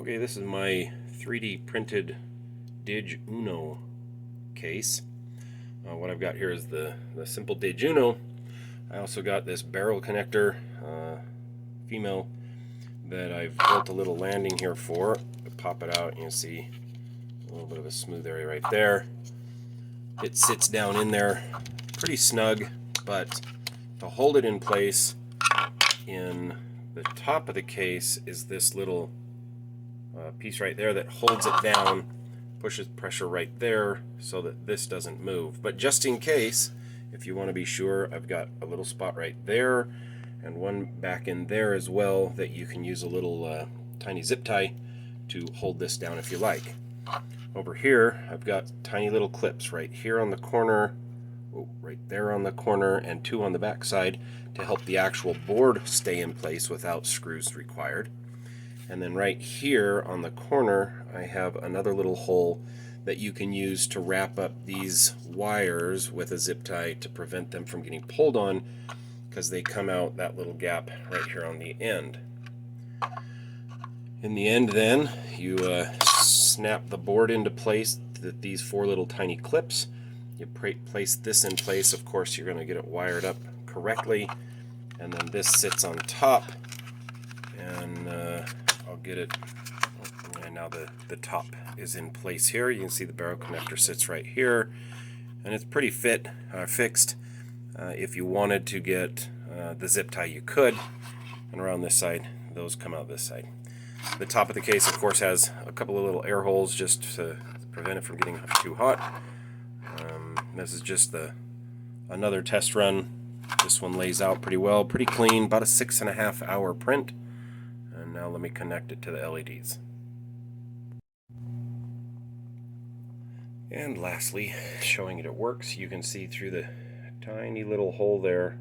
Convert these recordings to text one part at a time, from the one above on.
Okay, this is my 3D printed DigUno case. What I've got here is the simple DigUno. I also got this barrel connector, female, that I've built a little landing here for. Pop it out and you see a little bit of a smooth area right there. It sits down in there pretty snug, but to hold it in place in the top of the case is this little piece right there that holds it down, pushes pressure right there so that this doesn't move. But just in case, if you want to be sure, I've got a little spot right there and one back in there as well that you can use a little tiny zip tie to hold this down if you like. Over here I've got tiny little clips right here on the corner, right there on the corner, and two on the back side to help the actual board stay in place without screws required. And then right here on the corner I have another little hole that you can use to wrap up these wires with a zip tie to prevent them from getting pulled on, because they come out that little gap right here on the end. In the end then, you snap the board into place with these four little tiny clips. You place this in place. Of course, you're going to get it wired up correctly, and then this sits on top, and I'll get it. And now the top is in place here. You can see the barrel connector sits right here, and it's pretty fixed. If you wanted to get the zip tie, you could. And around this side, those come out this side. The top of the case, of course, has a couple of little air holes just to prevent it from getting too hot. This is just another test run. This one lays out pretty well, pretty clean, about a 6.5 hour print. And now let me connect it to the LEDs. And lastly, showing it works, you can see through the tiny little hole there.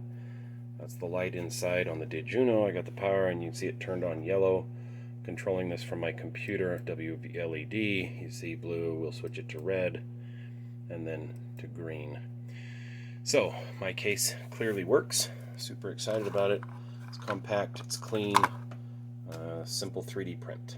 That's the light inside on the DigUno. I got the power and you can see it turned on yellow. Controlling this from my computer, WLED. You see blue, we'll switch it to red, and then to green. So my case clearly works. Super excited about it. It's compact, it's clean, simple 3D print.